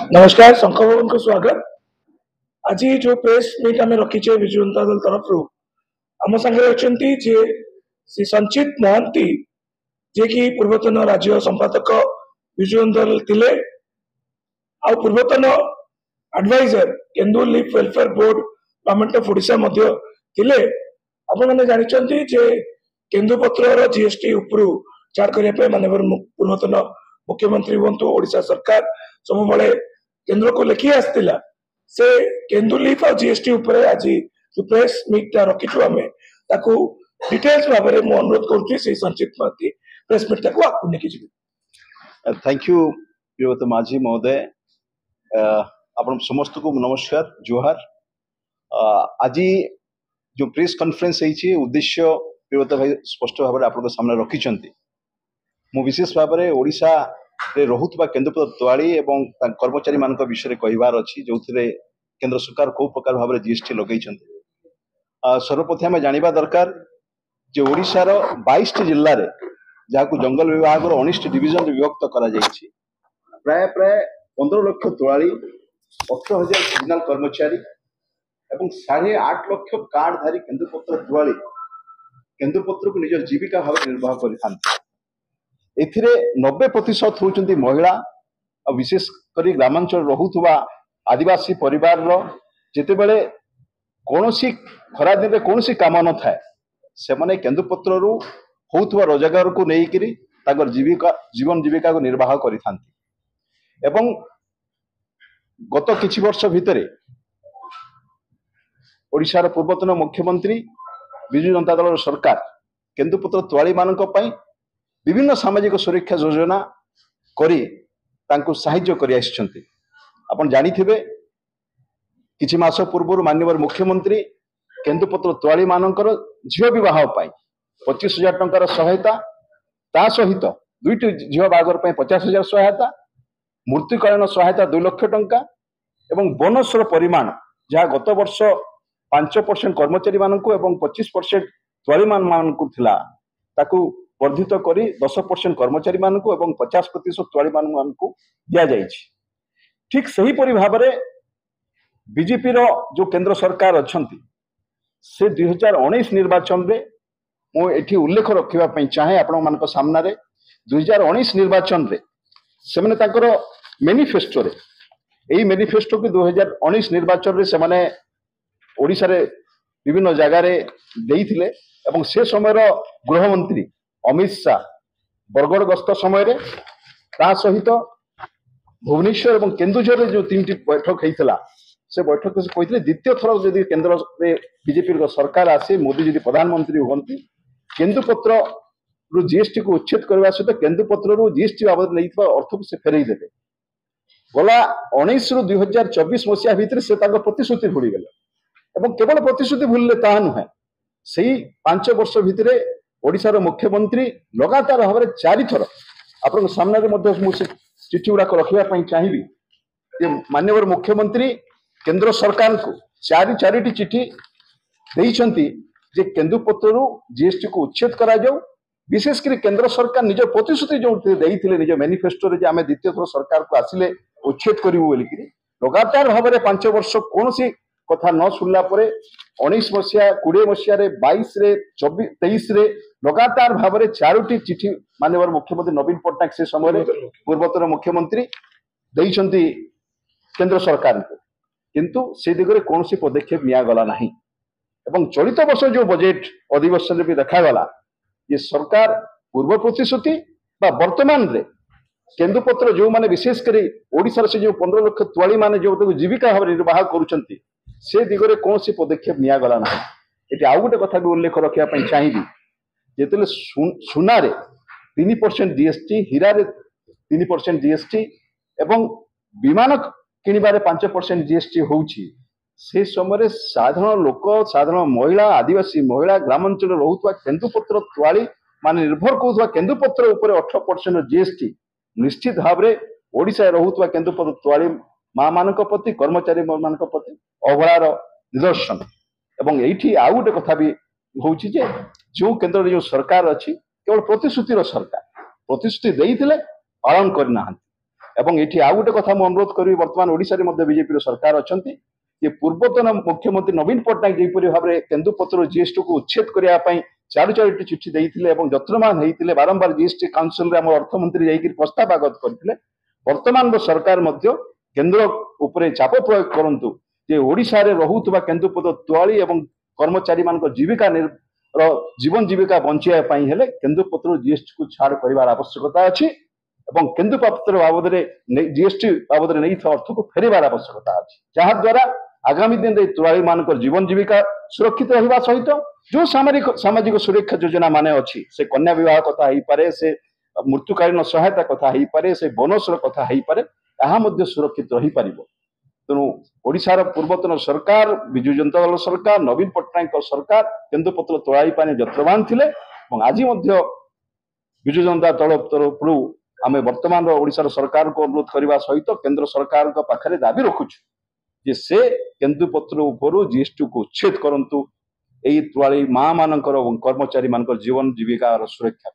नमस्कार शंकर बाबू को स्वागत। आज जो प्रेस मीट आम रखीचे विजु जनता दल तरफ आम सागर अच्छा श्री संचित महांती जे कि पूर्वतन राज्य संपादक विजु जनता दल थिले आ पूर्वतन एडवाइजर केन्दुर leaf welfare board government of Odisha मध्य थिले। आपण माने जानिचंती जे केन्दुपत्र जीएसटी उपरु चार्ज करिया पे माननीय पूर्वतन मुख्यमंत्री हुंतु ओडिशा सरकार सब बड़े केंद्र को लिखी आसला से केन्दुर लीफ और जीएसटी उपरे आज जो प्रेस मीट रखीचु आम ताकू डिटेल्स भाव में मुझे अनुरोध करुच्ची से संचित महंती प्रेस मीट को आपको लेकिन जी। थैंक यू प्रियव्रत माझी महोदय। आपण समस्त को नमस्कार जोहार। आज जो प्रेस कॉन्फ्रेंस है उद्देश्य प्रियव्रत भाई स्पष्ट भाव आप सामने रखिंट मु विशेष भाव में ओडिशा रे रहुतबा केन्दुपत्र तोआली एवं कर्मचारी मान विषय कहबार अच्छी जो केंद्र सरकार कौ प्रकार भाव में जीएसटी लगे। सर्वप्रथम आम जाना दरकार जे ओडिशार 22 जिले में जहाँ जंगल विभाग 19 डिविजन विभक्त कर प्राय प्राय 15 लाख तोआली 18,000 सिग्नल कर्मचारी एवं 8.5 लाख कार्डधारी केन्दुपत्र तोआली केन्दुपत्र को निज जीविका भाव निर्वाह कर 90% होती महिला और विशेषकर ग्रामांचल रहुवा आदिवासी परिवार जिते बड़े कौन खरा दिन में कौन काम न थाए से मैंने केन्दुपत्र होता रोजगार को लेकर जीवन जीविका को निर्वाह करि गत किछि वर्ष भितर ओडिशार पूर्वतन मुख्यमंत्री विजु जनता दल सरकार केन्दुपत्र तोआली मानक पई विभिन्न सामाजिक सुरक्षा योजना करी तांको साहाय्य करि आछिसंती। आपण जानिथिबे किछि मास पूर्व माननीय मुख्यमंत्री केन्दुपत्र तोआली मानकर झियो विवाह पाई 25,000 टंकार सहायता ता सहित दुईटी झियो बागर पाई 50,000 सहायता मृत्युकालीन सहायता 2 लाख टंका एवं बोनसर परिमाण जहाँ गत वर्ष 5% कर्मचारी मानक एवं 25% तोआली मानक थिला ताकू वर्धित करी 10% कर्मचारी मानक एवं 50% तोआली मानक दिया जाइछि। ठीक सही परि भाव में बीजेपी रो जो केंद्र सरकार अच्छंती से 2019 निर्वाचन रे मो एठी उल्लेख रखिबा पई चाहे आपण मानक सामना रे 2019 निर्वाचन रे से माने ताकर मैनिफेस्टो रे एई मैनिफेस्टो के 2019 निर्वाचन रे से माने ओडिसा रे विभिन्न जगह रे देइथिले एवं से समय रो गृहमंत्री अमित शाह बरगढ़ गस्त समय रे ता सहित भुवनेश्वर एवं केन्दुझर जो 3टी बैठक होता से बैठक से कहते द्वितीय थर जदि केन्द्र में बीजेपी सरकार आसे मोदी जी प्रधानमंत्री हमें केन्दुपत्र जीएसटी को उच्छेद करने सहित केन्दुपत्र जीएसटी बाबद नहीं अर्थ को से फेरई देते गला 19 रु 2024 मसीहा भितर से प्रतिश्रुति भूलीगले और केवल प्रतिश्रुति भूलिले ताहा नुहे से 5 वर्ष भितर ओडिशार मुख्यमंत्री लगातार भाव में 4 थर आप सामने चिठी गुड़ाक रखा चाहिए माननीय मुख्यमंत्री केंद्र सरकार को 4टी चिठी देइछंती जे केन्दुपत्र जीएसटी को उच्छेद करा जाऊ विशेषकर केंद्र सरकार निज प्रतिश्रुति जो देइथिले निज मैनिफेस्टो रे आमे द्वितीय थर सरकार को आसिले उच्छेद करिवु बोलिकि लगातार भाव में 5 वर्ष कौन कथा न सुनला परे 19 मसीहा 20 मसीहा 22 रे 23 रे लगातार भाव में 4टी चिठी माननीय मुख्यमंत्री नवीन पट्टनायक से समय पूर्वतन मुख्यमंत्री देइछंती केंद्र सरकार को किंतु से दिगरे कौन पदक्षेप निगला ना एवं चलित वर्ष जो बजेट अधिवेशन भी देखागला ये सरकार पूर्व प्रतिश्रुति वर्तमान रे केन्दुपत्र जो माने विशेषकर ओडिशार से जो 15 लाख तोआली माने जो जीविका भाव निर्वाह करुछंती से दिगरे कौन पदक्षेप निगला ना। ये आउ गोटे कथा भी उल्लेख रखा चाहिए जेते सुना रे 3% जीएसटी हीरा रे 3% जीएसटी एवं विमान किणबारे 5% जीएसटी होउछि से समय साधारण लोक साधारण महिला आदिवासी महिला ग्रामांचल रहुवा केन्दुपत्र तोआली माने निर्भर करुवा केन्दुपत्र ऊपर 18% जीएसटी निश्चित भाव में ओडिशा रहुवा केन्दुपत्र तोआली माँ मानक प्रति कर्मचारी मानक प्रति अवहेलार निदर्शन एवं एठी आउ गोटे कथा भी होउछि जे जो केंद्र जो सरकार अच्छी केवल प्रतिश्रुतिर सरकार प्रतिश्रुति देइथिले पालन करना ଏବଂ ଏଠି ଆଉ ଗୋଟେ କଥା ମୁଁ ଅନୁରୋଧ କରିବି, ବର୍ତ୍ତମାନ ଓଡ଼ିଶାରେ ମଧ୍ୟ ବିଜେପିର ସରକାର ଅଛନ୍ତି ଯେ ପୂର୍ବତନ ମୁଖ୍ୟମନ୍ତ୍ରୀ ନବୀନ ପଟ୍ଟନାୟକ ଯେପରି ଭାବରେ କେନ୍ଦୁପତ୍ର ଜିଏସ୍ଟି କୁ ଉଚ୍ଛେଦ କରିବା ପାଇଁ ଚାରୋଟି ଚିଠି ଦେଇଥିଲେ ଏବଂ ଯତ୍ନବାନ ହେଇଥିଲେ, ବାରମ୍ବାର ଜିଏସ୍ଟି କାଉନସିଲରେ ଆମ ଅର୍ଥମନ୍ତ୍ରୀ ଯାଇକି ପ୍ରସ୍ତାବ ଆଗତ କରିଥିଲେ। ବର୍ତ୍ତମାନର ସରକାର ମଧ୍ୟ କେନ୍ଦ୍ର ଉପରେ ଚାପ ପ୍ରୟୋଗ କରନ୍ତୁ ଯେ ଓଡ଼ିଶାରେ ରହୁଥିବା କେନ୍ଦୁପତ୍ର ତୋଳାଳି ଏବଂ କର୍ମଚାରୀମାନଙ୍କ ଜୀବନ ଜୀବିକା ବଞ୍ଚାଇବା ପାଇଁ ହେଲେ କେନ୍ଦୁପତ୍ର ଜିଏସ୍ଟି କୁ ଛାଡ଼ କରିବାର ଆବଶ୍ୟକତା ଅଛି ଏବଂ କେନ୍ଦୁପତ୍ର ବାବଦରେ ଜିଏସ୍ଟି ବାବଦରେ ନେଇଥିବା ଅର୍ଥକୁ ଫେରିବାର ଆବଶ୍ୟକତା ଅଛି, ଯାହାଦ୍ୱାରା ଆଗାମୀ ଦିନରେ ତୋଳାଳି ମାନଙ୍କର ଜୀବନ ଜୀବିକା ସୁରକ୍ଷିତ ରହିବା ସହିତ ଯୋଉ ସାମାଜିକ ସୁରକ୍ଷା ଯୋଜନା ମାନେ ଅଛି, ସେ କନ୍ୟା ବିବାହ କଥା ହେଇପାରେ, ସେ ମୃତ୍ୟୁକାଳୀନ ସହାୟତା କଥା ହେଇପାରେ, ସେ ବୋନସର କଥା ହେଇପାରେ, ତାହା ମଧ୍ୟ ସୁରକ୍ଷିତ ରହିପାରିବ। ତେଣୁ ଓଡ଼ିଶାର ପୂର୍ବତନ ସରକାର, ବିଜୁ ଜନତା ଦଳ ସରକାର, ନବୀନ ପଟ୍ଟନାୟକଙ୍କ ସରକାର କେନ୍ଦୁପତ୍ର ତୋଳାଇ ପାଇଁ ଯତ୍ନବାନ ଥିଲେ ଏବଂ ଆଜି ମଧ୍ୟ ବିଜୁ ଜନତା ଦଳ ତରଫରୁ ଆମେ ବର୍ତ୍ତମାନର ଓଡ଼ିଶାର ସରକାରକୁ ଅନୁରୋଧ କରିବା ସହିତ କେନ୍ଦ୍ର ସରକାରଙ୍କ ପାଖରେ ଦାବି ରଖୁଛୁ ଯେ ସେ କେନ୍ଦୁପତ୍ର ଉପରୁ ଜିଏସ୍ଟି କୁ ଉଚ୍ଛେଦ କରନ୍ତୁ, ଏଇ ତୋଳାଳି ମା ମାନଙ୍କର ଏବଂ କର୍ମଚାରୀ ମାନଙ୍କର ଜୀବନ ଜୀବିକାର ସୁରକ୍ଷା।